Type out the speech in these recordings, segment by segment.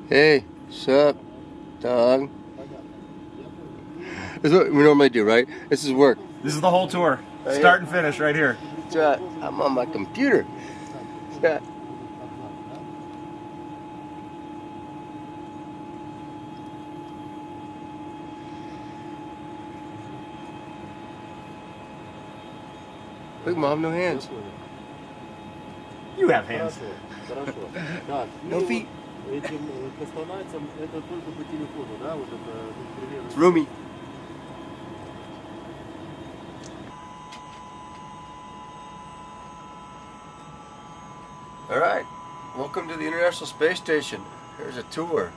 Hey, sup, dog? This is what we normally do, right? This is work. This is the whole tour. Right Start here. and finish right here. That's right. I'm on my computer. Yeah. Look, Mom, no hands. You have hands. No feet. It's roomy. Alright, welcome to the International Space Station. Here's a tour.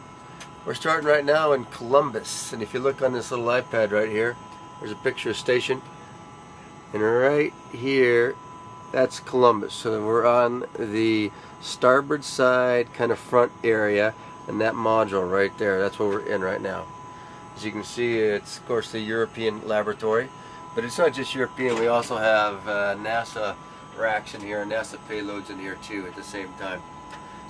We're starting right now in Columbus, and if you look on this little iPad right here, there's a picture of station, and right here, that's Columbus. So we're on the starboard side, kind of front area, and that module right there, that's what we're in right now. As you can see, it's of course the European laboratory, but it's not just European. We also have NASA racks in here, and NASA payloads in here too at the same time.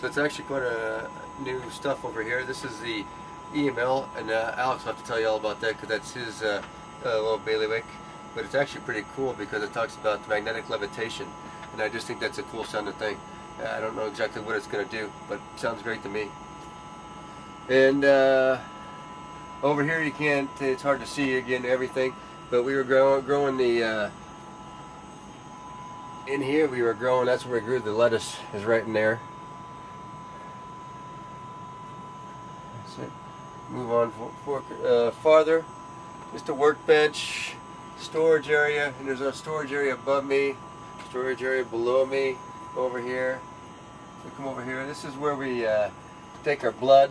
So it's actually quite a new stuff over here. This is the EML, and Alex will have to tell you all about that because that's his little bailiwick. But it's actually pretty cool because it talks about magnetic levitation, and I just think that's a cool sounding thing. I don't know exactly what it's going to do, but it sounds great to me. And over here you can't, it's hard to see again everything, but we were growing the in here we were growing, that's where we grew the lettuce, is right in there. That's it. Move on farther. Just a workbench, storage area, and there's a storage area above me, storage area below me, over here. We come over here, this is where we take our blood.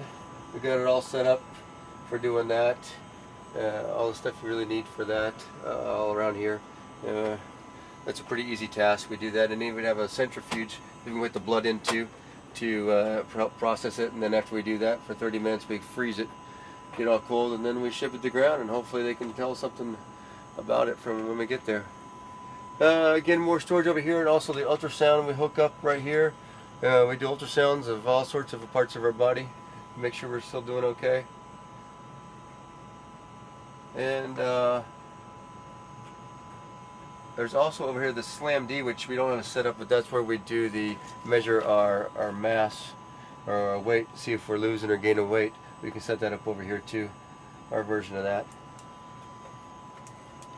We got it all set up for doing that. All the stuff we really need for that, all around here. That's a pretty easy task. We do that, and then we have a centrifuge we can put the blood into to help process it, and then after we do that for 30 minutes we freeze it, get all cold, and then we ship it to ground, and hopefully they can tell us something about it from when we get there. Again, more storage over here, and also the ultrasound we hook up right here. We do ultrasounds of all sorts of parts of our body to make sure we're still doing okay. And there's also over here the SLAM-D, which we don't have to set up, but that's where we do the measure our mass or our weight, see if we're losing or gaining weight. We can set that up over here too, our version of that.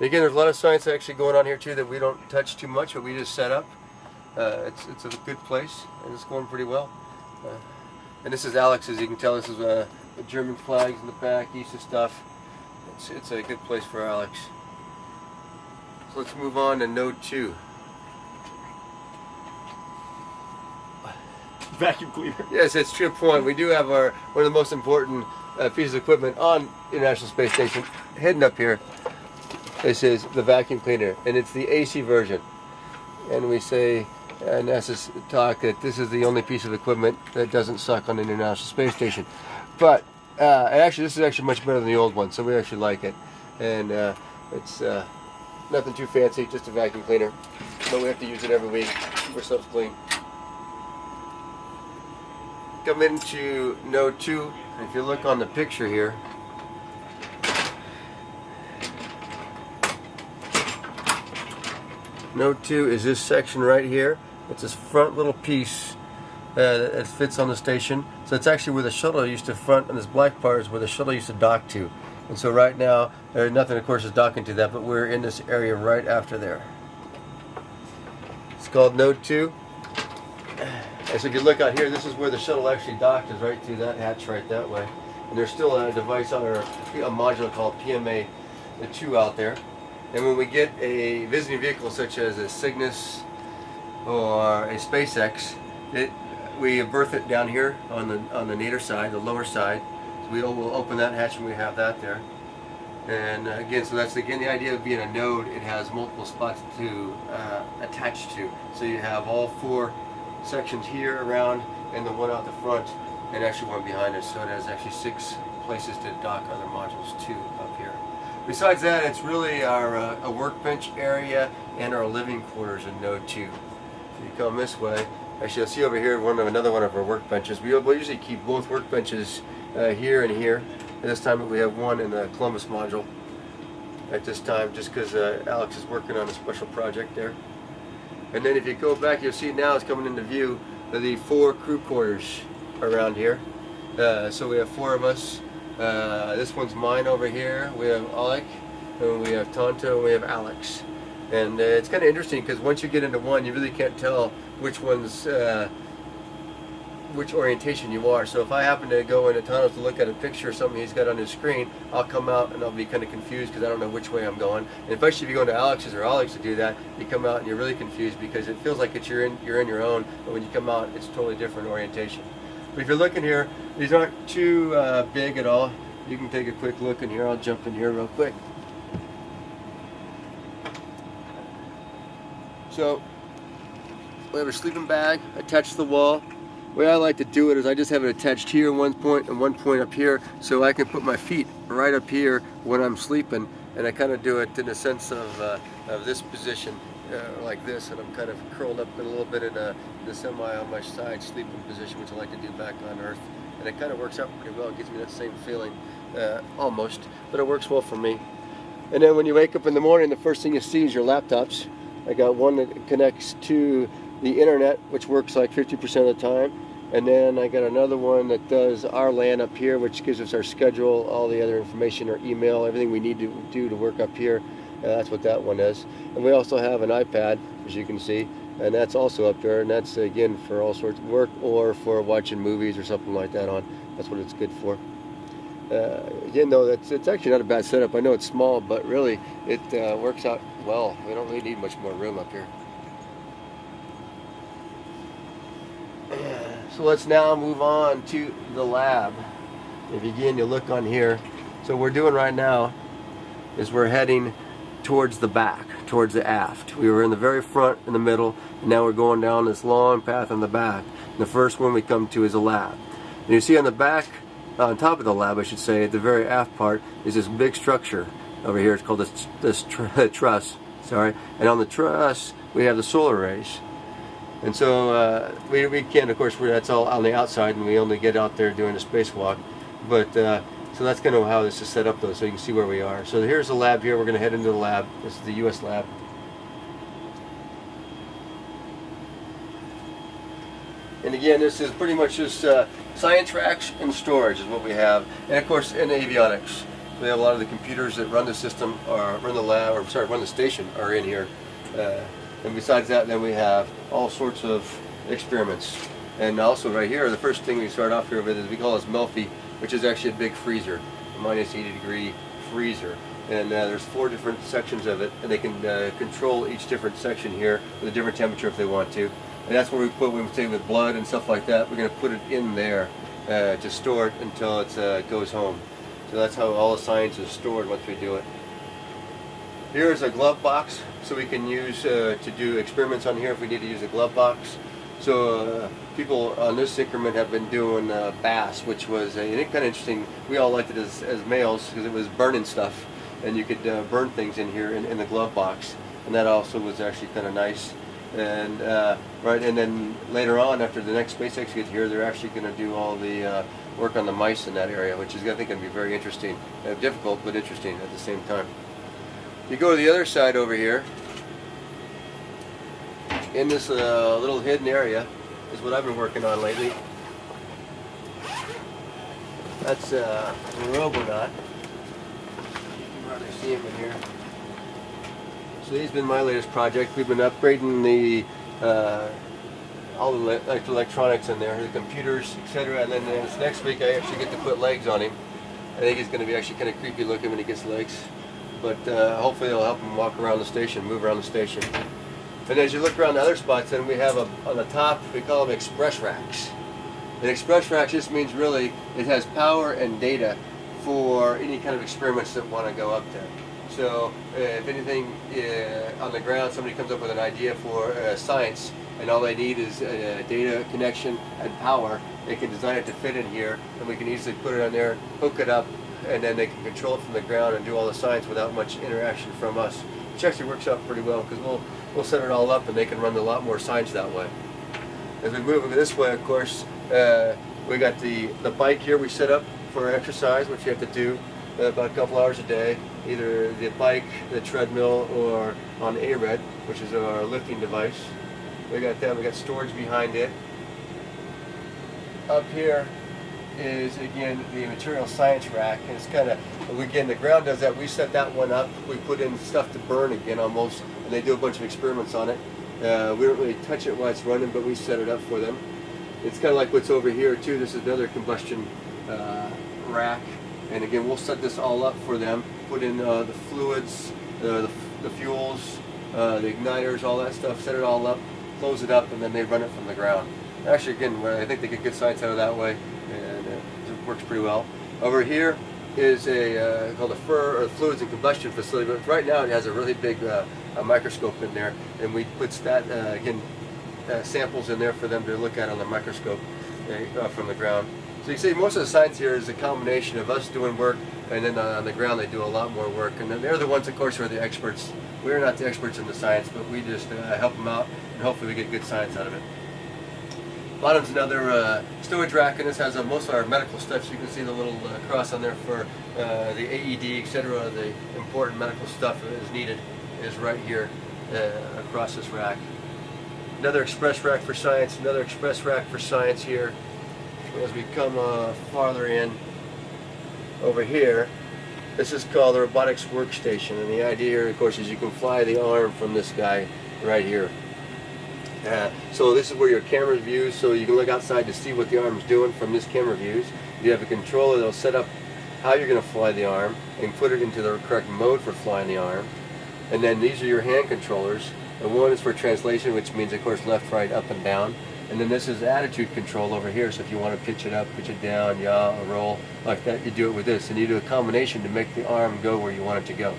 Again, there's a lot of science actually going on here too that we don't touch too much, but we just set up. It's a good place, and it's going pretty well. And this is Alex, as you can tell. This is the German flags in the back, ESA stuff. It's a good place for Alex. So let's move on to Node 2. Vacuum cleaner. Yes, it's a true point. We do have one of the most important pieces of equipment on International Space Station hidden up here. This is the vacuum cleaner, and it's the AC version. And we say, NASA's talk, that this is the only piece of equipment that doesn't suck on the International Space Station. But actually, this is actually much better than the old one, so we actually like it. And it's nothing too fancy, just a vacuum cleaner. But we have to use it every week. Keep ourselves clean. Come into Node 2. If you look on the picture here, Node 2 is this section right here. It's this front little piece that fits on the station. So it's actually where the shuttle used to front, and this black part is where the shuttle used to dock to. And so right now, there's nothing, of course, is docking to that, but we're in this area right after there. It's called Node 2. And so if you look out here, this is where the shuttle actually docked, is right through that hatch right that way. And there's still a device or a module called PMA-2 out there. And when we get a visiting vehicle such as a Cygnus or a SpaceX, we berth it down here on the nadir side, the lower side. So we'll open that hatch and we have that there. And again, so that's again the idea of being a node. It has multiple spots to attach to. So you have all four sections here around and the one out the front and actually one behind us. So it has actually 6 places to dock other modules too up here. Besides that, it's really our a workbench area and our living quarters in Node 2. So you come this way. Actually, you'll see over here another one of our workbenches. We'll usually keep both workbenches here and here. At this time, we have one in the Columbus module at this time, just because Alex is working on a special project there. And then if you go back, you'll see now it's coming into view the 4 crew quarters around here. So we have 4 of us. This one's mine over here. We have Alec, and we have Tonto, and we have Alex. And it's kind of interesting because once you get into one, you really can't tell which one's which orientation you are. So if I happen to go into Tonto's to look at a picture or something he's got on his screen, I'll come out and I'll be kind of confused because I don't know which way I'm going. And especially if you go into Alex's or Alex to do that, you come out and you're really confused because it feels like you're in your own, but when you come out, it's totally different orientation. But if you're looking here, these aren't too big at all. You can take a quick look in here. I'll jump in here real quick. So we have a sleeping bag attached to the wall. The way I like to do it is I just have it attached here at one point and one point up here, so I can put my feet right up here when I'm sleeping, and I kind of do it in a sense of this position like this, and I'm kind of curled up a little bit in the semi on my side sleeping position, which I like to do back on Earth, and it kind of works out pretty well. It gives me that same feeling almost, but it works well for me. And then when you wake up in the morning, the first thing you see is your laptops. I got one that connects to the internet, which works like 50% of the time, and then I got another one that does our LAN up here, which gives us our schedule, all the other information, our email, everything we need to do to work up here. That's what that one is. And we also have an iPad, as you can see, and that's also up there, and that's again for all sorts of work or for watching movies or something like that on. That's what it's good for. Again, though, it's actually not a bad setup. I know it's small, but really it works out well. We don't really need much more room up here. So let's now move on to the lab. If again you look on here, so what we're doing right now is we're heading towards the back, towards the aft. We were in the very front, in the middle, and now we're going down this long path in the back. And the first one we come to is a lab. And you see on the back, on top of the lab, I should say, at the very aft part, is this big structure over here. It's called this truss. Sorry. And on the truss, we have the solar arrays. And so we can, of course, that's all on the outside, and we only get out there doing a spacewalk. But so that's kind of how this is set up, though, so you can see where we are. So here's the lab here. We're going to head into the lab. This is the U.S. lab. And again, this is pretty much just science racks and storage is what we have. And of course, in avionics. We have a lot of the computers that run the system, or run the lab, or sorry, run the station, are in here. And besides that, then we have all sorts of experiments. And also right here, the first thing we start off here with is we call this Melfi, which is actually a big freezer, a minus 80-degree freezer. And there's 4 different sections of it, and they can control each different section here with a different temperature if they want to. And that's where we put, when we say with blood and stuff like that, we're going to put it in there to store it until it goes home. So that's how all the science is stored once we do it. Here is a glove box, so we can use to do experiments on here if we need to use a glove box. So people on this increment have been doing bass, which was kind of interesting. We all liked it as males because it was burning stuff, and you could burn things in here in the glove box, and that also was actually kind of nice. And and then later on, after the next SpaceX gets here, they're actually going to do all the work on the mice in that area, which is I think going to be very interesting, difficult but interesting at the same time. You go to the other side over here. In this little hidden area is what I've been working on lately. That's a Robonaut. You can hardly see him in here. So he's been my latest project. We've been upgrading the all the electronics in there, the computers, etc. And then this next week I actually get to put legs on him. I think he's going to be actually kind of creepy looking when he gets legs. But hopefully it'll help him walk around the station, move around the station. And as you look around the other spots, then we have on the top, we call them express racks. And express racks just means really it has power and data for any kind of experiments that want to go up there. So if anything on the ground, somebody comes up with an idea for science, and all they need is a data connection and power. They can design it to fit in here, and we can easily put it on there, hook it up, and then they can control it from the ground and do all the science without much interaction from us, which actually works out pretty well because we'll set it all up and they can run a lot more science that way. As we move over this way, of course, we got the bike here we set up for exercise, which you have to do about a couple hours a day, either the bike, the treadmill, or on ARED, which is our lifting device. We got that. We got storage behind it. Up here is again the material science rack, and it's kind of, again, the ground does that. We set that one up. We put in stuff to burn again almost, and they do a bunch of experiments on it. We don't really touch it while it's running, but we set it up for them. It's kind of like what's over here too. This is another combustion rack, and again we'll set this all up for them. Put in the fluids, the fuels, the igniters, all that stuff. Set it all up, close it up, and then they run it from the ground. Actually, again, I think they get good science out of that way, and it works pretty well. Over here is a called a FUR, or Fluids and Combustion Facility, but right now it has a really big a microscope in there, and we put samples in there for them to look at on the microscope from the ground. So you see, most of the science here is a combination of us doing work, and then on the ground they do a lot more work, and then they're the ones, of course, who are the experts. We're not the experts in the science, but we just help them out, and hopefully we get good science out of it. Bottom's another storage rack, and this has most of our medical stuff. So you can see the little cross on there for the AED, etc. The important medical stuff that is needed is right here across this rack. Another express rack for science, another express rack for science here. As we come farther in over here, this is called the robotics workstation, and the idea here, of course, is you can fly the arm from this guy right here. So this is where your camera views, so you can look outside to see what the arm's doing from this camera views. You have a controller that'll set up how you're going to fly the arm and put it into the correct mode for flying the arm. And then these are your hand controllers. And one is for translation, which means, of course, left, right, up, and down. And then this is attitude control over here, so if you want to pitch it up, pitch it down, yaw, or roll, like that, you do it with this. And you do a combination to make the arm go where you want it to go.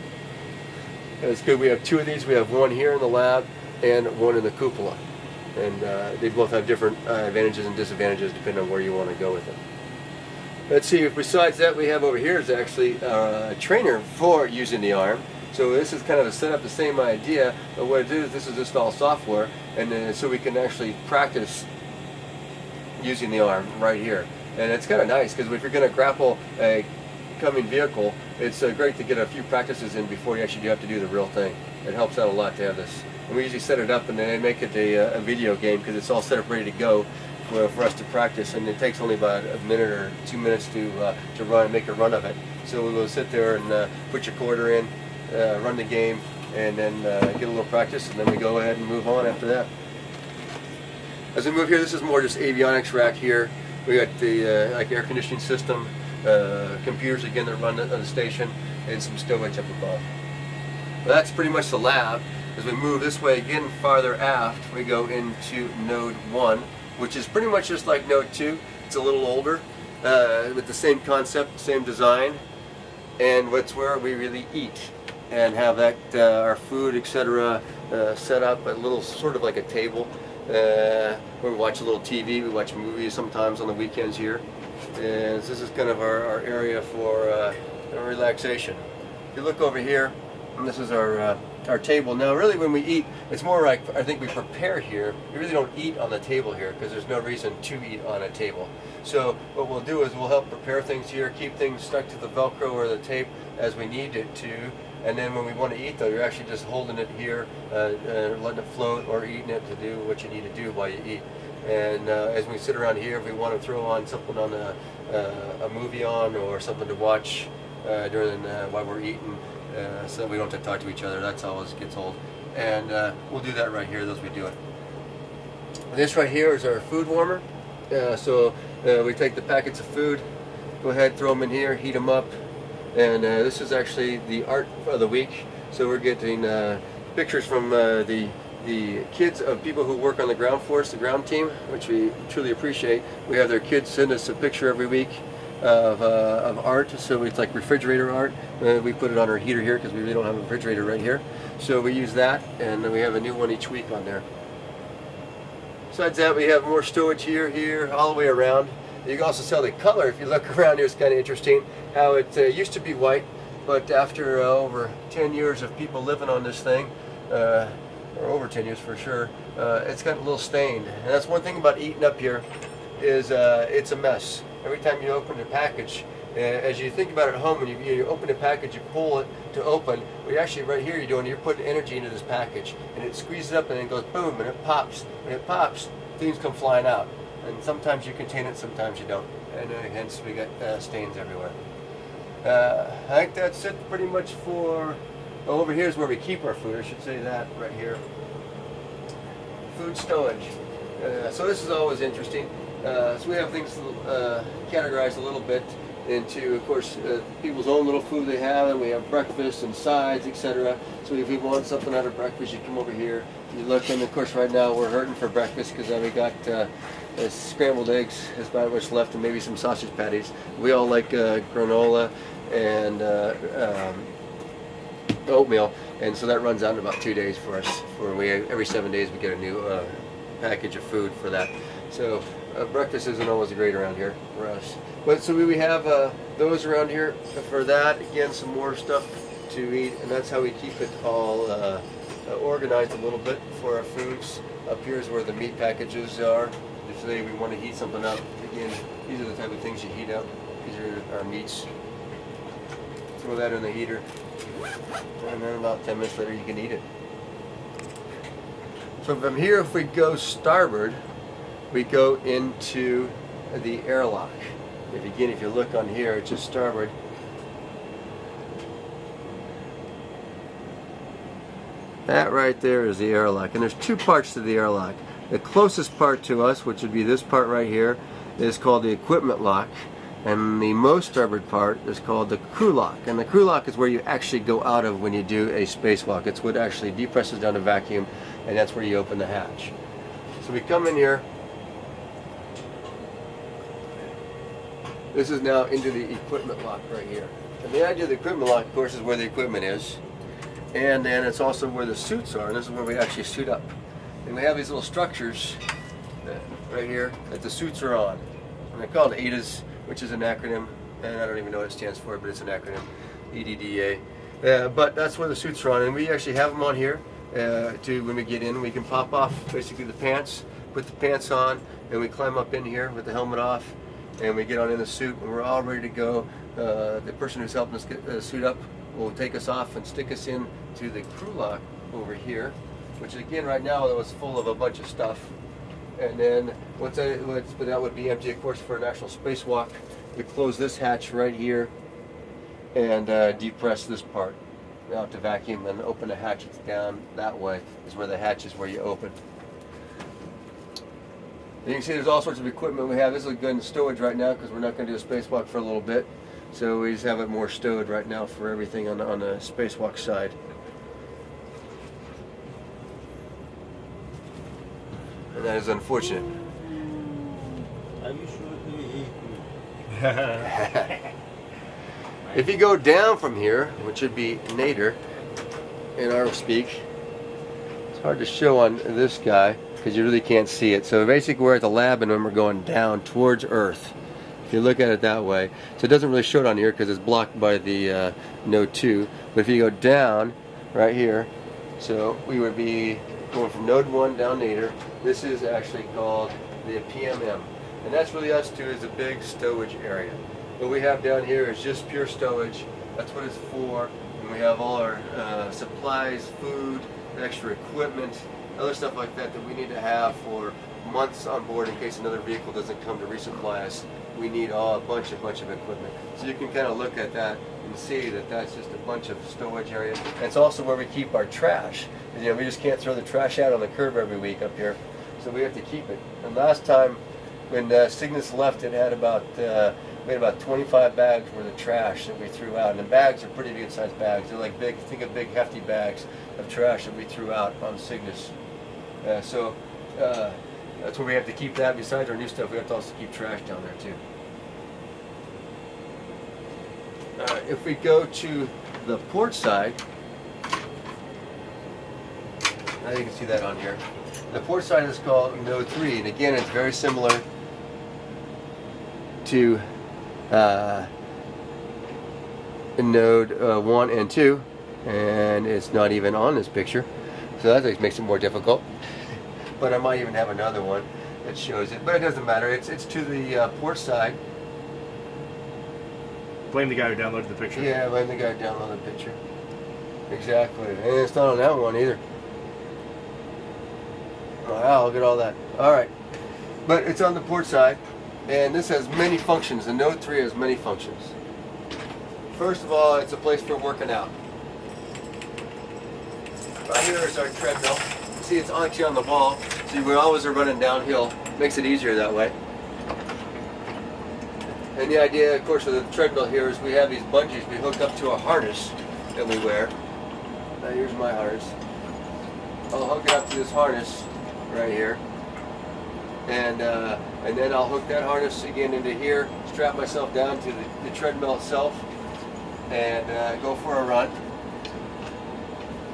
And it's good. We have two of these. We have one here in the lab and one in the cupola. And they both have different advantages and disadvantages depending on where you want to go with it. Let's see, besides that, we have over here is actually a trainer for using the arm. So this is kind of a setup, the same idea, but what it is, this is just all software, and so we can actually practice using the arm right here. And it's kind of nice, because if you're going to grapple a coming vehicle, it's great to get a few practices in before you actually do have to do the real thing. It helps out a lot to have this. And we usually set it up and then make it a video game, because it's all set up ready to go for us to practice, and it takes only about a minute or 2 minutes to make a run of it. So we will sit there and put your quarter in, run the game, and then get a little practice, and then we go ahead and move on after that. As we move here, this is more just avionics rack here. We got the like air conditioning system, computers again that run the station, and some stowage up above. Well, that's pretty much the lab. As we move this way again farther aft, we go into Node 1, which is pretty much just like Node 2. It's a little older, with the same concept, same design, and what's where we really eat and have that our food, etc. Set up a little sort of like a table where we watch a little TV. We watch movies sometimes on the weekends here, and this is kind of our area for relaxation. If you look over here, and this is our table. Now really when we eat, it's more like, I think we prepare here. We really don't eat on the table here because there's no reason to eat on a table. So what we'll do is we'll help prepare things here, keep things stuck to the Velcro or the tape as we need it to, and then when we want to eat though, you're actually just holding it here, letting it float, or eating it to do what you need to do while you eat. And as we sit around here, if we want to throw on something on a movie or something to watch during while we're eating, so that we don't have to talk to each other. That's always gets old. And we'll do that right here as we do it. This right here is our food warmer. So we take the packets of food, go ahead, throw them in here, heat them up. And this is actually the art of the week. So we're getting pictures from the kids of people who work on the ground force, the ground team, which we truly appreciate. We have their kids send us a picture every week of art, so it's like refrigerator art. We put it on our heater here because we really don't have a refrigerator right here. So we use that, and then we have a new one each week on there. Besides that, we have more stowage here, all the way around. You can also tell the color. If you look around here, it's kind of interesting how it used to be white, but after over 10 years of people living on this thing, or over 10 years for sure, it's got a little stained. And that's one thing about eating up here, is it's a mess. Every time you open a package, as you think about it at home, when you open a package, you pull it to open. Well, actually, right here, you're putting energy into this package, and it squeezes up, and then it goes boom, and it pops. When it pops, things come flying out, and sometimes you contain it, sometimes you don't, and hence we got stains everywhere. I think that's it pretty much for. Well, over here is where we keep our food. I should say that right here. Food stowage. So this is always interesting. So we have things categorized a little bit into, of course, people's own little food they have, and we have breakfast and sides, etc. So if you want something out of breakfast, you come over here, you look, and of course right now we're hurting for breakfast because we got scrambled eggs, is about what's left, and maybe some sausage patties. We all like granola and oatmeal, and so that runs out in about 2 days for us. Every 7 days we get a new package of food for that. So breakfast isn't always great around here for us. But so we have those around here for that. Again, some more stuff to eat, and that's how we keep it all organized a little bit for our foods. Up here is where the meat packages are. If say we want to heat something up, again, these are the type of things you heat up. These are our meats. Throw that in the heater, and then about 10 minutes later you can eat it. So from here, if we go starboard, we go into the airlock. If you look on here, it's just starboard. That right there is the airlock, and there's two parts to the airlock. The closest part to us, which would be this part right here, is called the equipment lock, and the most starboard part is called the crew lock. And the crew lock is where you actually go out of when you do a spacewalk. It's what actually depresses down the vacuum, and that's where you open the hatch. So we come in here. This is now into the equipment lock right here. And the idea of the equipment lock, of course, is where the equipment is. And then it's also where the suits are, and this is where we actually suit up. And we have these little structures right here that the suits are on. And they're called ADAS, which is an acronym, and I don't even know what it stands for, but it's an acronym, EDDA. But that's where the suits are on, and we actually have them on here when we get in. We can pop off basically the pants, put the pants on, and we climb up in here with the helmet off, and we get on in the suit, and we're all ready to go. The person who's helping us get the suit up will take us off and stick us in to the crew lock over here, which again right now it was full of a bunch of stuff. And then but that would be empty, of course, for an actual spacewalk. We close this hatch right here and depress this part out to vacuum, and open the hatch. It's down that way is where the hatch is where you open. And you can see there's all sorts of equipment we have. This is good in stowage right now because we're not going to do a spacewalk for a little bit. So we just have it more stowed right now for everything on the spacewalk side. And that is unfortunate. Are you sure? If you go down from here, which would be nadir in our speak, it's hard to show on this guy because you really can't see it. So basically we're at the lab, and then we're going down towards Earth. If you look at it that way. So it doesn't really show it on here because it's blocked by the Node 2. But if you go down right here, so we would be going from Node 1 down nadir. This is actually called the PMM. And that's really us too, is a big stowage area. What we have down here is just pure stowage. That's what it's for. And we have all our supplies, food, extra equipment, other stuff like that that we need to have for months on board in case another vehicle doesn't come to resupply us. We need a bunch of equipment. So you can kind of look at that and see that that's just a bunch of stowage area. And it's also where we keep our trash. You know, we just can't throw the trash out on the curb every week up here. So we have to keep it. And last time when Cygnus left, it had we had about 25 bags worth of trash that we threw out. And the bags are pretty good sized bags. They're like big, think of big hefty bags of trash that we threw out on Cygnus. That's where we have to keep that. Besides our new stuff, we have to also keep trash down there too. If we go to the port side, Now you can see that on here. The port side is called Node 3, and again, it's very similar to Node 1 and 2, and it's not even on this picture, so that makes it more difficult. But I might even have another one that shows it, but it doesn't matter. It's to the port side. Blame the guy who downloaded the picture. Yeah, blame the guy who downloaded the picture. Exactly, and it's not on that one either. Wow, look at all that. Alright, but it's on the port side, and this has many functions. The Node 3 has many functions. First of all, it's a place for working out. Right here is our treadmill. See, it's actually on the wall, so we always are running downhill. Makes it easier that way. And the idea, of course, of the treadmill here is we have these bungees we hook up to a harness that we wear. Now here's my harness. I'll hook it up to this harness right here, and then I'll hook that harness again into here, strap myself down to the treadmill itself, and go for a run.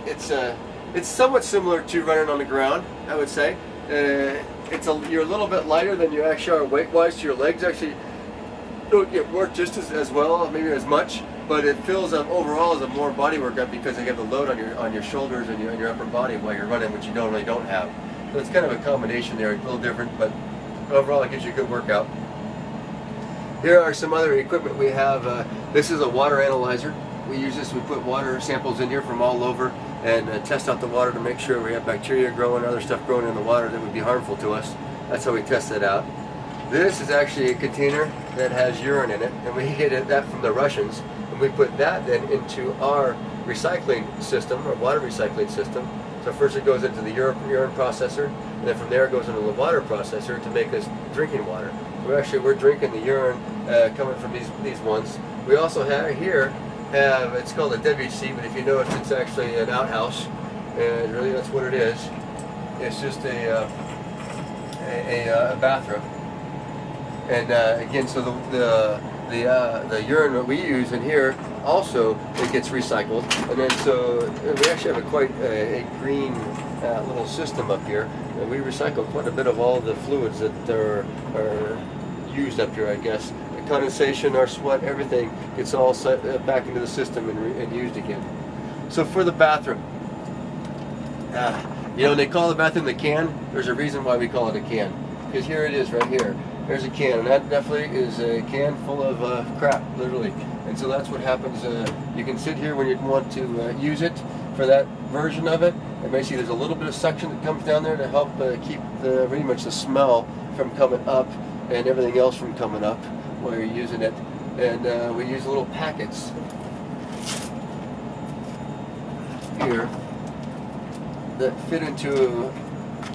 It's somewhat similar to running on the ground, I would say. You're a little bit lighter than you actually are weight-wise, so your legs actually don't get worked just as well, maybe as much, but it feels overall as a more body workout because you have the load on your shoulders and your upper body while you're running, which you normally don't have. So it's kind of a combination there, a little different, but overall it gives you a good workout. Here are some other equipment we have. This is a water analyzer. We use this, we put water samples in here from all over and test out the water to make sure we have bacteria growing, other stuff growing in the water that would be harmful to us. That's how we test it out. This is actually a container that has urine in it, and we get that from the Russians, and we put that then into our recycling system, our water recycling system. So first it goes into the urine processor, and then from there it goes into the water processor to make us drinking water. We're drinking the urine coming from these ones. We also have here, it's called a WC, but if you notice it's actually an outhouse, and really that's what it is. It's just a bathroom. And again, so the urine that we use in here also it gets recycled, and then so we actually have quite a green little system up here, and we recycle quite a bit of all the fluids that are used up here, I guess. The condensation, our sweat, everything gets all set back into the system and used again. So for the bathroom, you know, when they call the bathroom the can, there's a reason why we call it a can, because here it is right here. There's a can, and that definitely is a can full of crap, literally. And so that's what happens. You can sit here when you want to use it for that version of it, and basically there's a little bit of suction that comes down there to help keep pretty much the smell from coming up and everything else from coming up while you're using it. And we use little packets here that fit into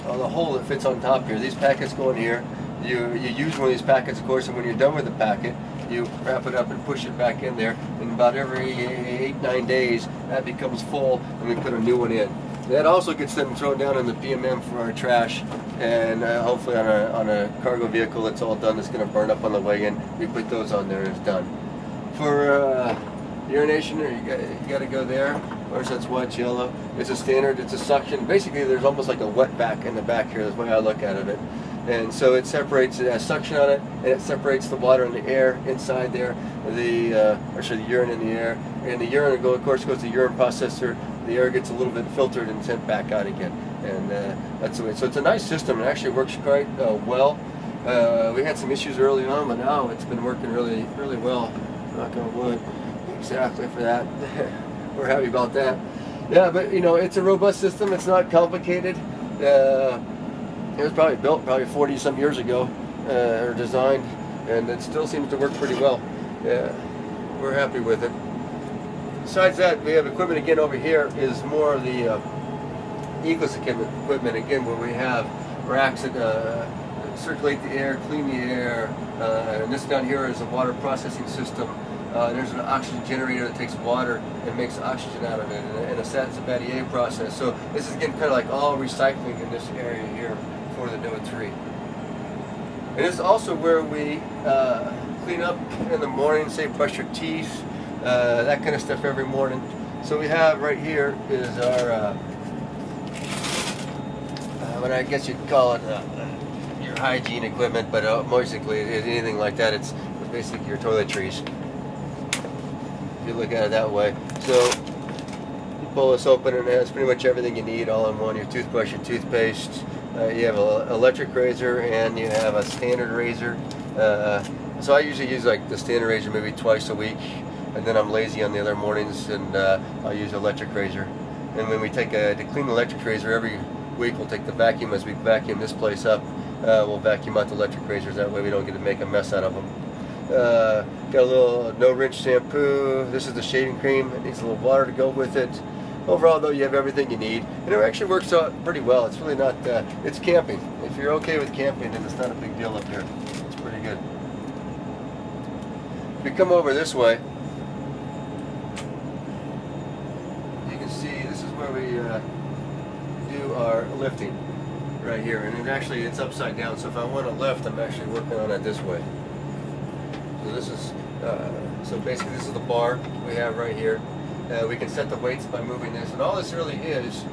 the hole that fits on top here. These packets go in here. You use one of these packets, of course, and when you're done with the packet, you wrap it up and push it back in there. And about every 8-9 days, that becomes full, and we put a new one in. That also gets then thrown down in the PMM for our trash, and hopefully on a cargo vehicle that's all done, that's going to burn up on the way in. We put those on there and it's done. For urination, you got to go there. Of course, that's white, yellow. It's a standard. It's a suction. Basically, there's almost like a wet back in the back here. That's the way I look at it. And so it separates. It has suction on it, and it separates the water and the air inside there. The urine in the air, and the urine, of course, goes to the urine processor. The air gets a little bit filtered and sent back out again, and that's the way. So it's a nice system. It actually works quite well. We had some issues early on, but now it's been working really, really well. Knock on wood. Exactly for that. We're happy about that. Yeah, but you know, it's a robust system. It's not complicated. It was probably built 40 some years ago, or designed, and it still seems to work pretty well. Yeah, we're happy with it. Besides that, we have equipment again over here is more of the Egos equipment again, where we have racks that circulate the air, clean the air, and this down here is a water processing system. There's an oxygen generator that takes water and makes oxygen out of it, and a Sabatier process. So this is again kind of like all recycling in this area here for the Node 3. And this is also where we clean up in the morning, say brush your teeth, that kind of stuff every morning. So we have right here is our but I guess you'd call it your hygiene equipment, but basically anything like that, it's basically your toiletries. If you look at it that way. So you pull this open and it has pretty much everything you need all in one. Your toothbrush, your toothpaste, you have an electric razor, and you have a standard razor. So I usually use like the standard razor maybe twice a week, and then I'm lazy on the other mornings and I'll use electric razor. And when we take to clean the electric razor every week, we'll take the vacuum as we vacuum this place up. We'll vacuum out the electric razors, that way we don't get to make a mess out of them. Got a little no rinse shampoo. This is the shaving cream. It needs a little water to go with it. Overall though, you have everything you need, and it actually works out pretty well. It's really not, it's camping. If you're okay with camping, then it's not a big deal up here. It's pretty good. If you come over this way, you can see this is where we do our lifting right here, and it's upside down, so if I want to lift, I'm actually working on it this way. So this is so basically this is the bar we have right here. We can set the weights by moving this, and all this really is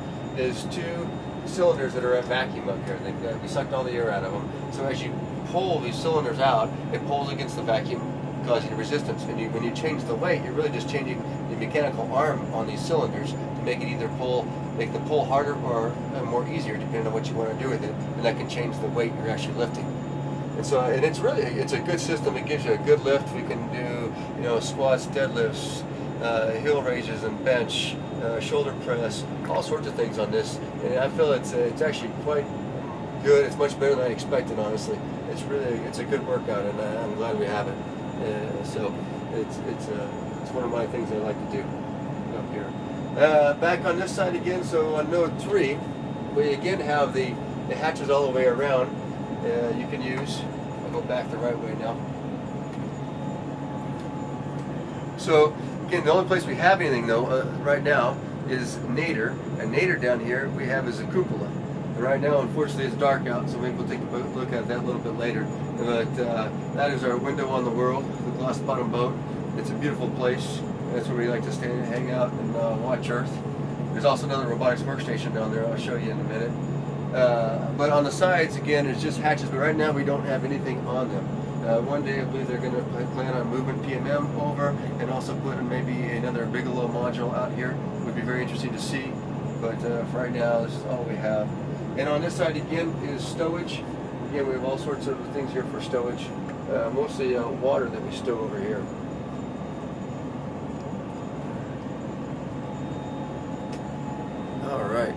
two cylinders that are at vacuum up here. We sucked all the air out of them, so as you pull these cylinders out, it pulls against the vacuum, causing resistance. And when you change the weight, you're really just changing the mechanical arm on these cylinders to make it either make the pull harder or more easier, depending on what you want to do with it, and that can change the weight you're actually lifting. And so, and it's a good system. It gives you a good lift. We can do, squats, deadlifts, heel raises and bench, shoulder press, all sorts of things on this. And I feel it's actually quite good. It's much better than I expected, honestly. It's a good workout, and I'm glad we have it. So it's one of my things I like to do up here. Back on this side again. So on node 3, we again have the hatches all the way around. You can use. I'll go back the right way now. So again, the only place we have anything though right now is Nadir, and Nadir down here we have is a cupola. And right now, unfortunately, it's dark out, so maybe we'll take a look at that a little bit later. But that is our window on the world, the Gloss Bottom Boat. It's a beautiful place. That's where we like to stay and hang out and watch Earth. There's also another robotics workstation down there. I'll show you in a minute. But on the sides, again, it's just hatches. But right now, we don't have anything on them. One day, I believe they're going to plan on moving PMM over and also putting maybe another Bigelow module out here. It would be very interesting to see. But for right now, this is all we have. And on this side, again, is stowage. Again, we have all sorts of things here for stowage. Mostly water that we stow over here. All right.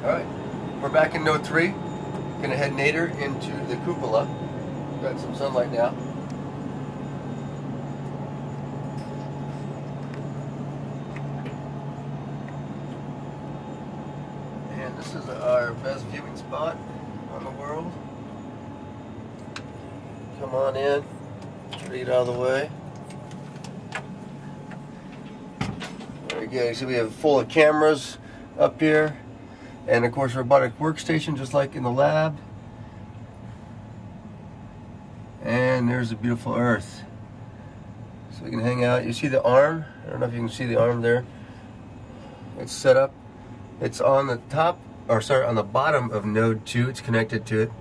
Alright, we're back in node 3. Gonna head Nadir into the cupola. Got some sunlight now. And this is our best viewing spot on the world. Come on in. Try to get out of the way. Very good. So we have full of cameras up here. And of course, robotic workstation, just like in the lab. And there's the beautiful Earth. So we can hang out. You see the arm? I don't know if you can see the arm there. It's set up. It's on the top, or sorry, on the bottom of node 2. It's connected to it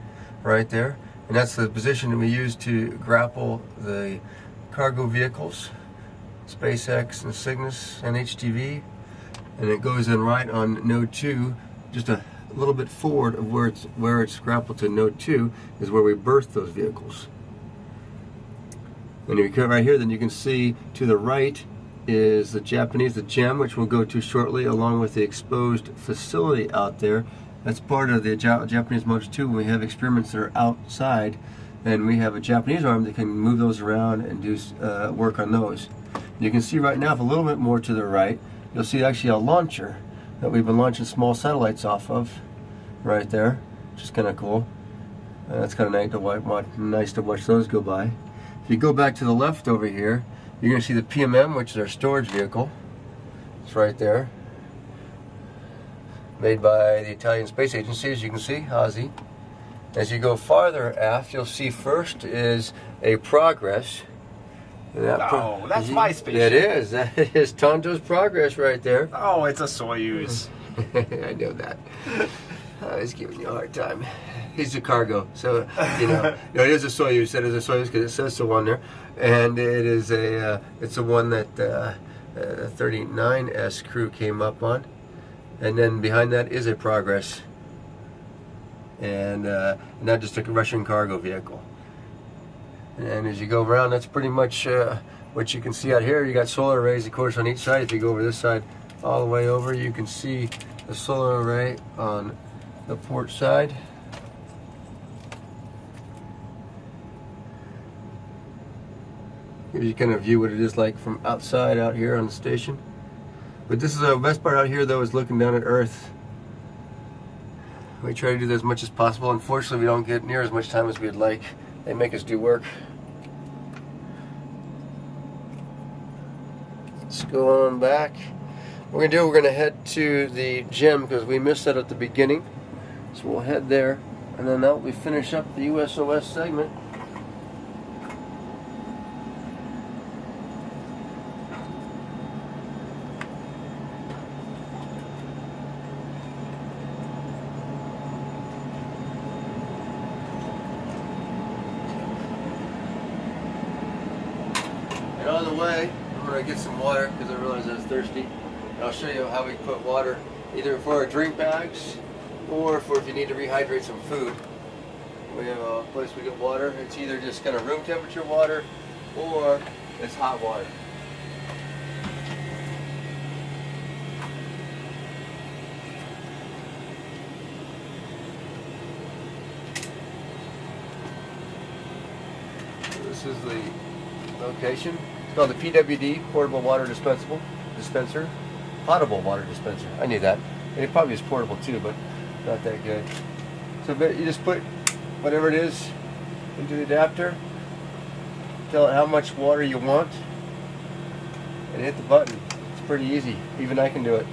right there. And that's the position that we use to grapple the cargo vehicles, SpaceX and Cygnus and HTV. And it goes in right on node 2. Just a little bit forward of where it's grappled to node 2 is where we berth those vehicles. And if you come right here, then you can see to the right is the GEM, which we'll go to shortly, along with the exposed facility out there. That's part of the Japanese Motor 2. When we have experiments that are outside, and we have a Japanese arm that can move those around and do work on those. You can see right now, if a little bit more to the right, you'll see actually a launcher that we've been launching small satellites off of right there, which is kind of cool. That's kind of nice to watch those go by. If you go back to the left over here, you're going to see the PMM, which is our storage vehicle. It's right there. Made by the Italian Space Agency, as you can see, Hazy. As you go farther aft, you'll see first is a Progress. And that's my spaceship. It is. That is Tonto's Progress right there. Oh, it's a Soyuz. I know that. He's giving you a hard time. He's a cargo, so you know. No, it is a Soyuz. It is a Soyuz because it says so on there, and it is a. It's a one that 39S crew came up on, and then behind that is a Progress, and not just a Russian cargo vehicle. And as you go around, that's pretty much what you can see out here. You got solar arrays, of course, on each side. If you go over this side, all the way over, you can see the solar array on the port side. Gives you kind of view what it is like from outside out here on the station. But this is the best part out here, though, is looking down at Earth. We try to do that as much as possible. Unfortunately, we don't get near as much time as we'd like. They make us do work. Let's go on back. We're going to head to the gym because we missed that at the beginning. So we'll head there, and then that we finish up the USOS segment. And on the way, I'm going to get some water because I realize I was thirsty. And I'll show you how we put water either for our drink bags or for if you need to rehydrate some food. We have a place we get water. It's either just kind of room temperature water or it's hot water. This is the location. It's called the PWD, Portable Water Dispenser. Potable water dispenser. I knew that. And it probably is portable too, but not that good. So you just put whatever it is into the adapter, tell it how much water you want, and hit the button. It's pretty easy. Even I can do it.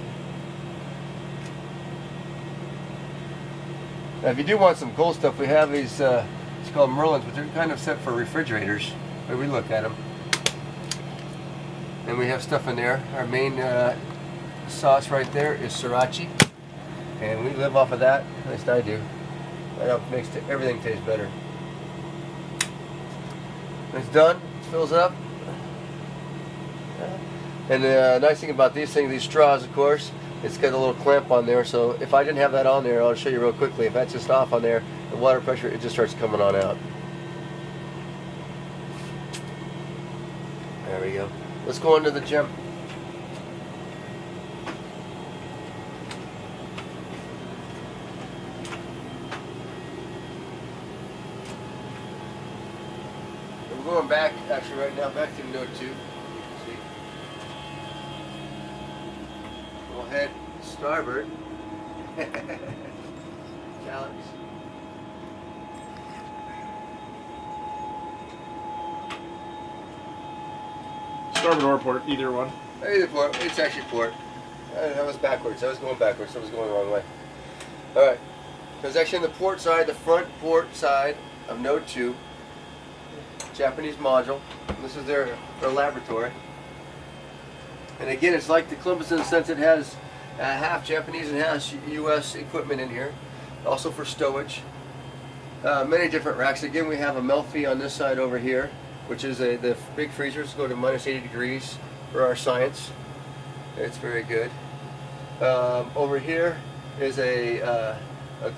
Now if you do want some cold stuff, we have these, it's called Merlins, but they're kind of set for refrigerators. But we look at them. And we have stuff in there. Our main sauce right there is sriracha, and we live off of that. At least I do. That makes everything taste better. When it's done, it fills up. And the nice thing about these things, these straws, of course, it's got a little clamp on there. So if I didn't have that on there, I'll show you real quickly. If that's just off on there, the water pressure, it just starts coming on out. There we go. Let's go into the gym. We're going back, actually right now, back to Note 2. You can see. We'll head starboard. Alex. Starboard or port, either one. Either port. It's actually port. I was backwards. I was going backwards. I was going the wrong way. Alright. So it's actually on the port side, the front port side of Note 2. Japanese module. This is their laboratory. And again, it's like the Columbus in the sense it has half Japanese and half U.S. equipment in here. Also for stowage. Many different racks. Again, we have a Melfi on this side over here, which is the big freezers go to minus 80 degrees for our science. It's very good. Over here is a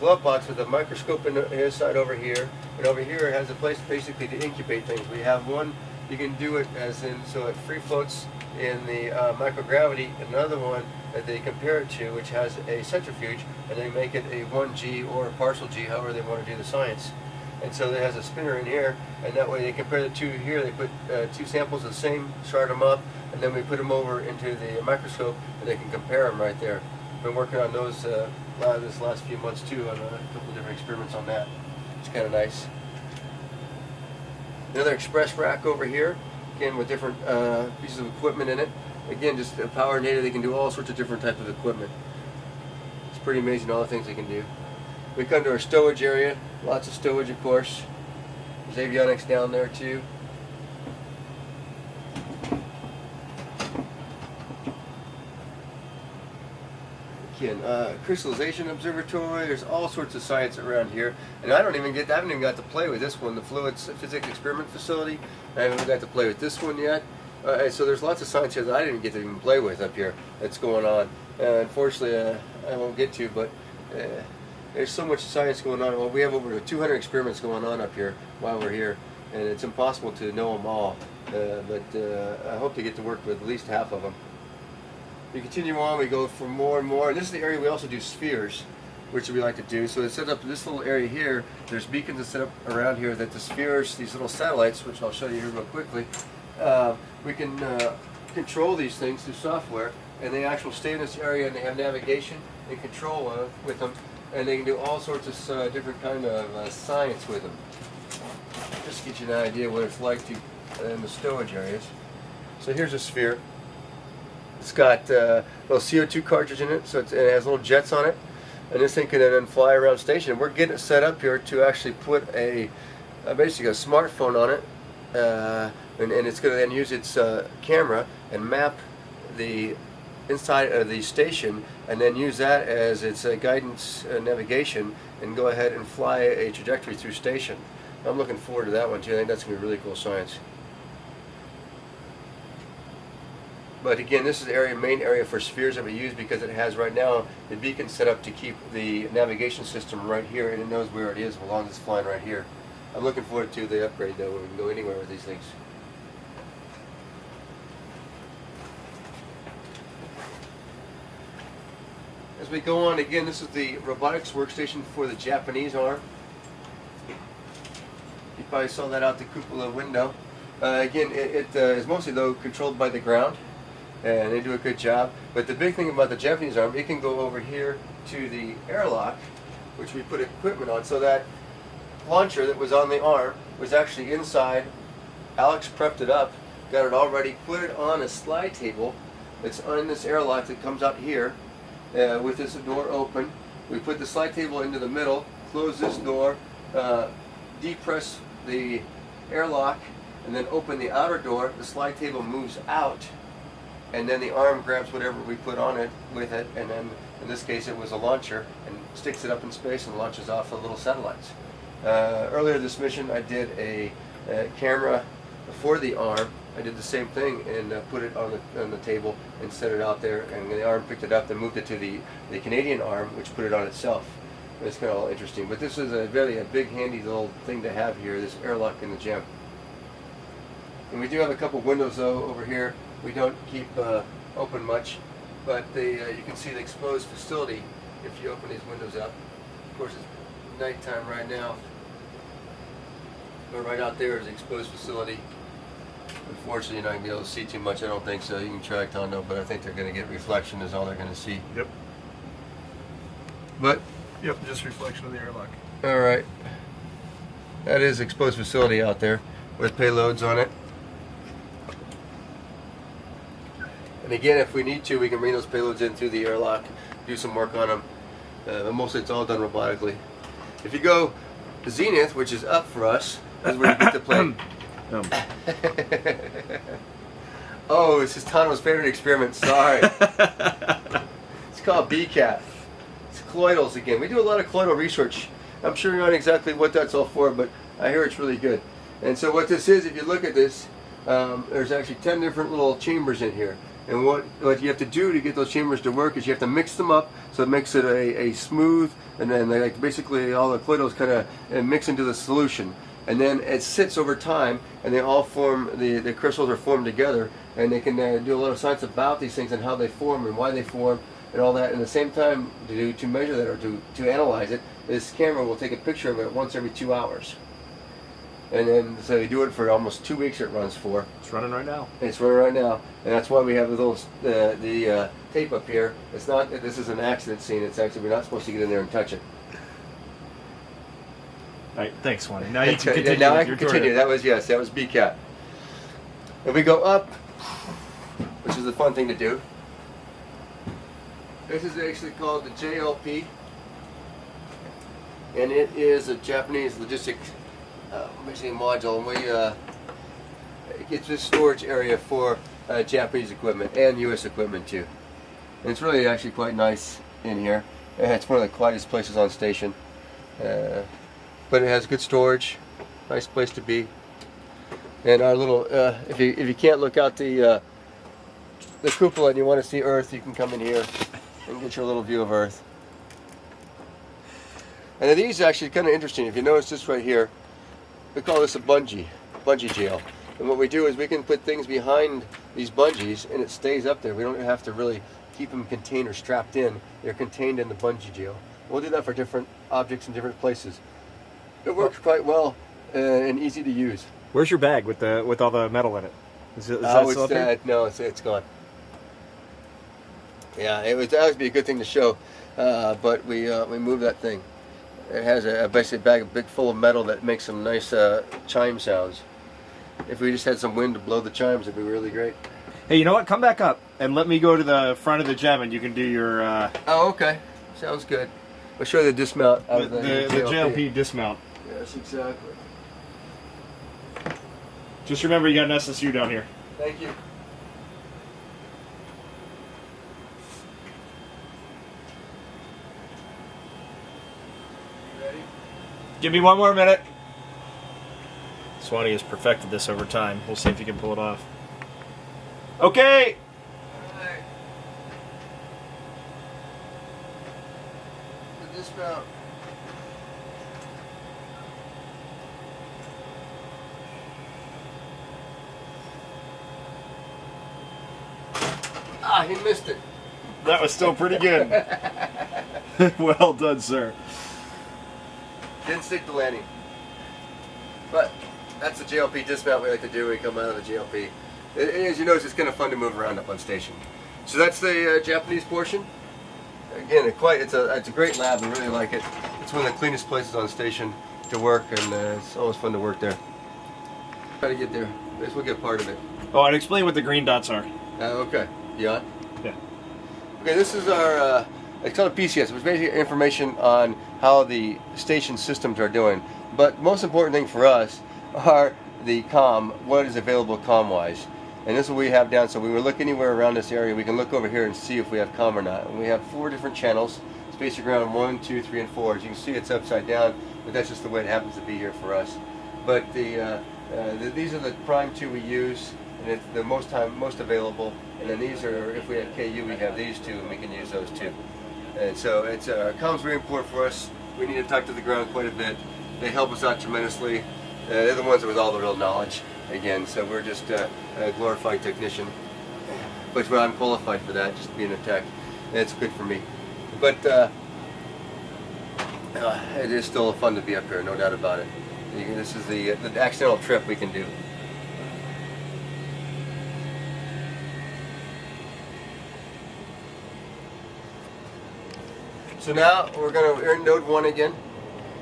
glove box with a microscope in his side over here, and over here it has a place basically to incubate things. We have one, you can do it as in, so it free floats in the microgravity, another one that they compare it to, which has a centrifuge, and they make it a 1G or a partial G, however they want to do the science. And so it has a spinner in here, and that way they compare the two here. They put two samples of the same, start them up, and then we put them over into the microscope, and they can compare them right there. Been working on those this last few months too, on a couple different experiments on that. It's kind of nice. Another express rack over here, again with different pieces of equipment in it. Again, just a power data, they can do all sorts of different types of equipment. It's pretty amazing all the things they can do. We come to our stowage area. Lots of stowage, of course. There's avionics down there too. Again, crystallization observatory. There's all sorts of science around here, and I haven't even got to play with this one, the Fluids Physics Experiment Facility. I haven't even got to play with this one yet. So there's lots of science here that I didn't get to even play with up here that's going on. Unfortunately, I won't get to, but there's so much science going on. Well, we have over 200 experiments going on up here while we're here, and it's impossible to know them all. But I hope to get to work with at least half of them. We continue on, we go for more and more. And this is the area we also do spheres, which we like to do. So it's set up in this little area here. There's beacons that set up around here that the spheres, these little satellites, which I'll show you here real quickly, we can control these things through software, and they actually stay in this area, and they have navigation and control with them, and they can do all sorts of different kind of science with them. Just to get you an idea what it's like to in the stowage areas. So here's a sphere. It's got a little CO2 cartridge in it, so it has little jets on it, and this thing can then fly around station. We're getting it set up here to actually put basically a smartphone on it, and it's going to then use its camera and map the inside of the station, and then use that as its guidance navigation, and go ahead and fly a trajectory through station. I'm looking forward to that one too. I think that's going to be really cool science. But again, this is the main area for spheres that we use, because it has right now the beacon set up to keep the navigation system right here, and it knows where it is as long as it's flying right here. I'm looking forward to the upgrade though, where we can go anywhere with these things. As we go on, again, this is the robotics workstation for the Japanese arm. You probably saw that out the cupola window. Again, it is mostly though controlled by the ground, and they do a good job. But the big thing about the Japanese arm, it can go over here to the airlock, which we put equipment on, so that launcher that was on the arm was actually inside. Alex prepped it up, got it all ready, put it on a slide table that's on this airlock that comes out here with this door open. We put the slide table into the middle, close this door, depress the airlock, and then open the outer door. The slide table moves out, and then the arm grabs whatever we put on it with it, and then in this case it was a launcher, and sticks it up in space and launches off the little satellites. Earlier this mission I did a camera for the arm. I did the same thing and put it on the table and set it out there, and the arm picked it up and moved it to the Canadian arm, which put it on itself. It's kind of all interesting, but this is a big handy little thing to have here, this airlock in the gym. And we do have a couple windows though over here. We don't keep open much, but you can see the exposed facility if you open these windows up. Of course, it's nighttime right now, but right out there is the exposed facility. Unfortunately, you're not going to be able to see too much, I don't think so. You can try Tondo, but I think they're going to get reflection is all they're going to see. Yep. But Yep, just reflection of the airlock. all right, that is exposed facility out there with payloads on it. And again, if we need to, we can bring those payloads in through the airlock, do some work on them. But mostly it's all done robotically. If you go Zenith, which is up for us, is where you get to play. Oh, this is Tano's favorite experiment. Sorry. It's called BCAT. It's colloidals again. We do a lot of colloidal research. I'm sure you're not exactly what that's all for, but I hear it's really good. And so what this is, if you look at this, there's actually 10 different little chambers in here. And what you have to do to get those chambers to work is you have to mix them up so it makes it a smooth, and then basically all the colloidals kind of mix into the solution. And then it sits over time, and they all form, the crystals are formed together, and they can do a lot of science about these things and how they form and why they form and all that. And at the same time, to measure that or to analyze it, this camera will take a picture of it once every 2 hours. And then, so they do it for almost 2 weeks it runs for. It's running right now. It's running right now. And that's why we have the little tape up here. It's not, this is an accident scene. It's actually, we're not supposed to get in there and touch it. All right, thanks, Juan. Now you can continue. Now I can continue. That was BCAT. If we go up, which is a fun thing to do, this is actually called the JLP. and it is a Japanese logistics machine module, and it's a storage area for Japanese equipment and U.S. equipment too. And it's really actually quite nice in here. It's one of the quietest places on station, but it has good storage, nice place to be. And our little, if you can't look out the cupola and you want to see Earth, you can come in here and get your little view of Earth. And these are actually kind of interesting. If you notice this right here, we call this a bungee jail. And what we do is we can put things behind these bungees and it stays up there. We don't have to really keep them contained or strapped in. They're contained in the bungee jail. We'll do that for different objects in different places. It works quite well and easy to use. Where's your bag with all the metal in it? Is that still up there? No, it's gone. Yeah, that would be a good thing to show, but we moved that thing. It has basically a bag big full of metal that makes some nice chime sounds. If we just had some wind to blow the chimes, it'd be really great. Hey, you know what? Come back up and let me go to the front of the gem, and you can do your. Oh, okay. Sounds good. We'll show you the dismount of the JLP dismount. Yes, exactly. Just remember, you got an SSU down here. Thank you. Ready? Give me one more minute. Swanee has perfected this over time. We'll see if you can pull it off. Okay. All right. The dismount. Ah, he missed it. That was still pretty good. Well done, sir. Didn't stick the landing. But that's the JLP dismount we like to do when we come out of the JLP. As you notice, it's kind of fun to move around up on station. So that's the Japanese portion. Again, it's a great lab. I really like it. It's one of the cleanest places on station to work, and it's always fun to work there. Try to get there. This will get part of it. Oh, and explain what the green dots are. Okay. You on? Yeah. Okay, this is our, it's called a PCS, which is basically information on how the station systems are doing. But most important thing for us are the comm, what is available comm-wise. And this is what we have down, so when we look anywhere around this area, we can look over here and see if we have comm or not. And we have 4 different channels, spaced around 1, 2, 3, and 4. As you can see, it's upside down, but that's just the way it happens to be here for us. But these are the prime 2 we use, and it's the most available. And then these are, if we have KU, we have these 2, and we can use those 2. And so it's comm's very important for us. We need to talk to the ground quite a bit. They help us out tremendously. They're the ones with all the real knowledge. Again, so we're just a glorified technician, which I'm qualified for that, just being a tech. And it's good for me. But it is still fun to be up here, no doubt about it. This is the accidental trip we can do. So now we're in Node 1 again,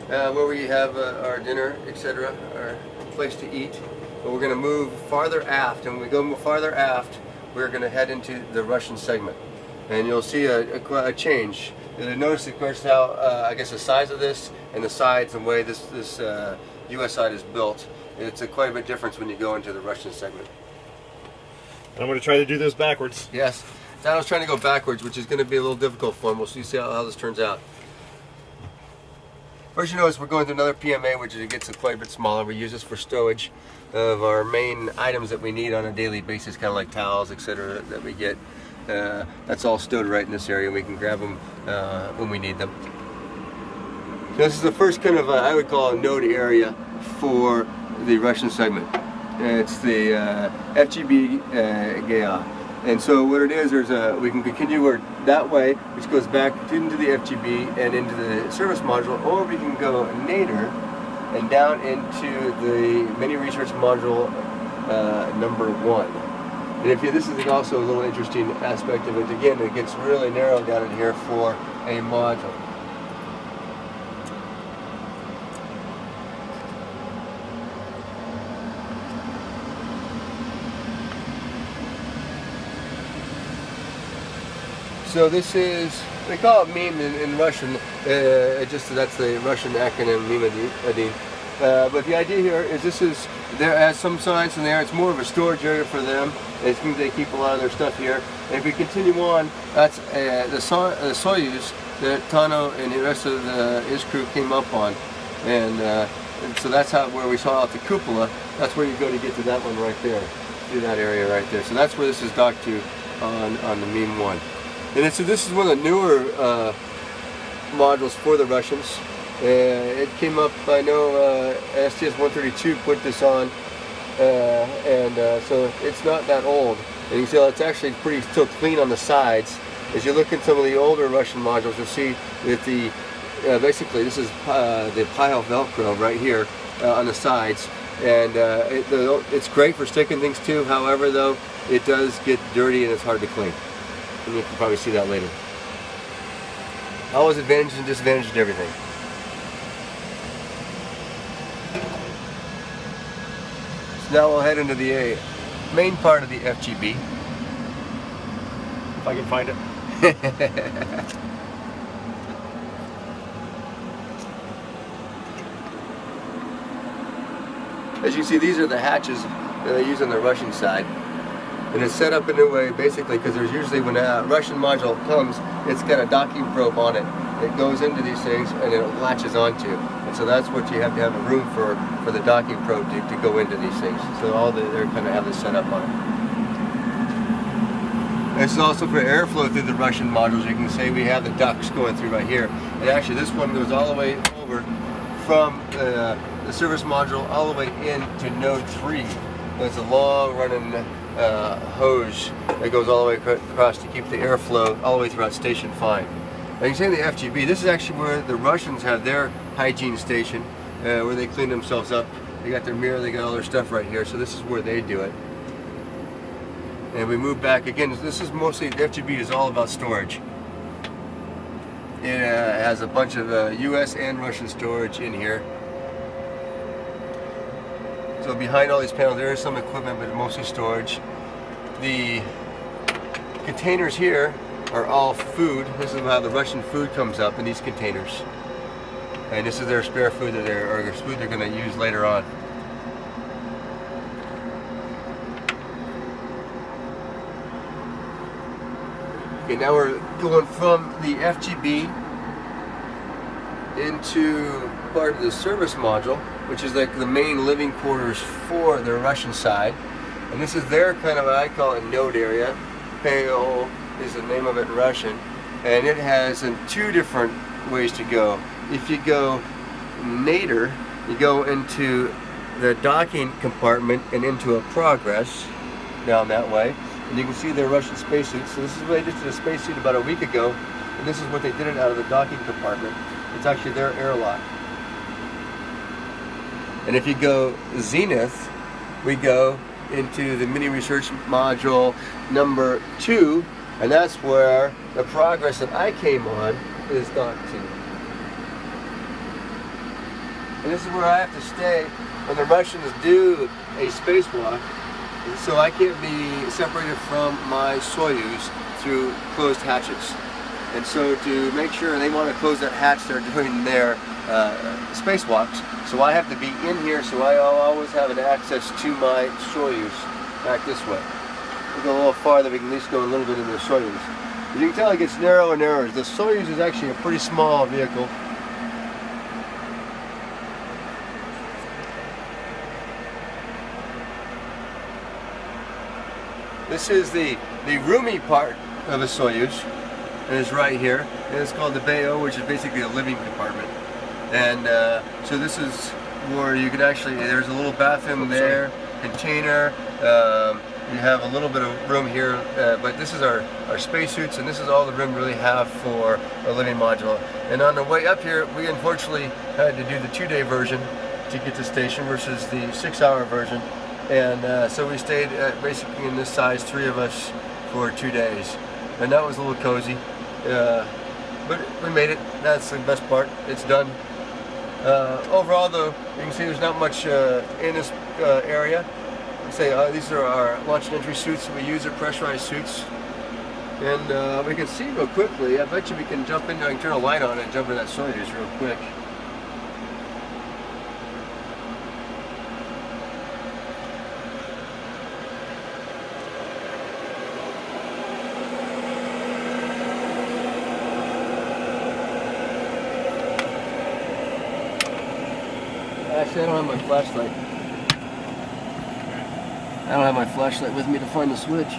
where we have our dinner, etc., our place to eat. But we're going to move farther aft, and when we go farther aft, we're going to head into the Russian segment. And you'll see a change. You'll notice, of course, how, I guess, the size of this and the sides and the way this US side is built. It's quite a bit difference when you go into the Russian segment. I'm going to try to do this backwards. Yes. So I was trying to go backwards, which is going to be a little difficult for him. We'll see how this turns out. First, you notice we're going through another PMA, which gets quite a bit smaller. We use this for stowage of our main items that we need on a daily basis, kind of like towels, etc., that we get. That's all stowed right in this area. We can grab them when we need them. So this is the first kind of, I would call, a node area for the Russian segment. It's the FGB GA. And so what it is, we can continue that way, which goes back into the FGB and into the service module, or we can go nadir and down into the mini research module number 1. And this is also a little interesting aspect of it. Again, it gets really narrowed down in here for a module. So this is They call it meme in Russian. That's the Russian acronym Mimedin. But the idea here is there has some science in there. It's more of a storage area for them. They keep a lot of their stuff here. And if we continue on, that's the Soyuz that Tano and the rest of his crew came up on. And so that's where we saw out the cupola. That's where you go to get to that one right there, through that area right there. So that's where this is docked to on the Meme 1. And so this is one of the newer modules for the Russians. It came up, I know STS-132 put this on, so it's not that old. And you can see it's actually pretty still clean on the sides. As you look at some of the older Russian modules, you'll see that basically this is the pile Velcro right here on the sides. And it's great for sticking things to. However, though, it does get dirty and it's hard to clean. And you can probably see that later. Always advantages and disadvantages to everything. So now we'll head into the main part of the FGB. If I can find it. As you can see, these are the hatches that they use on the Russian side. And it's set up in a way, basically, because there's usually, when a Russian module comes, it's got a docking probe on it. It goes into these things and it latches onto. And so that's what you have to have a room for the docking probe to go into these things. So they kind of have this set up on it. This is also for airflow through the Russian modules. You can see we have the ducts going through right here. And actually this one goes all the way over from the service module all the way into node 3. It's a long running hose that goes all the way across to keep the airflow all the way throughout station 5. Now you can see in the FGB, this is actually where the Russians have their hygiene station, where they clean themselves up. They got their mirror, they got all their stuff right here, so this is where they do it. And we move back again. This is mostly, the FGB is all about storage. It has a bunch of US and Russian storage in here. So behind all these panels there is some equipment, but mostly storage. The containers here are all food. This is how the Russian food comes up in these containers. And this is their spare food or their food they're going to use later on. Okay, now we're going from the FGB into part of the service module, which is like the main living quarters for the Russian side. And this is their kind of, I call it, node area. PO is the name of it in Russian. And it has two different ways to go. If you go nadir, you go into the docking compartment and into a progress down that way. And you can see their Russian spacesuits. So this is what they did to the spacesuit about a week ago. And this is what they did it out of the docking compartment. It's actually their airlock. And if you go zenith, we go into the mini research module number 2, and that's where the progress that I came on is docked to. And this is where I have to stay when the Russians do a spacewalk, so I can't be separated from my Soyuz through closed hatches. And so to make sure they want to close that hatch, they're doing their spacewalks. So I have to be in here, so I'll always have an access to my Soyuz back this way. We go a little farther, we can at least go a little bit into the Soyuz. As you can tell, it gets narrower and narrower. The Soyuz is actually a pretty small vehicle. This is the roomy part of a Soyuz, and it's right here. And it's called the BO, which is basically a living compartment. And so this is where you could actually, there's a little bathroom there, container, you have a little bit of room here, but this is our spacesuits, and this is all the room we really have for a living module. And on the way up here, we unfortunately had to do the 2-day version to get to station versus the 6-hour version. And so we stayed basically in this size, 3 of us, for 2 days. And that was a little cozy. But we made it. That's the best part. It's done. Overall, though, you can see there's not much in this area. These are our launch and entry suits that we use. They're pressurized suits. And we can see real quickly. I bet you we can jump in there and turn a light on and jump into that Soyuz real quick. Actually, I don't have my flashlight. I don't have my flashlight with me to find the switch.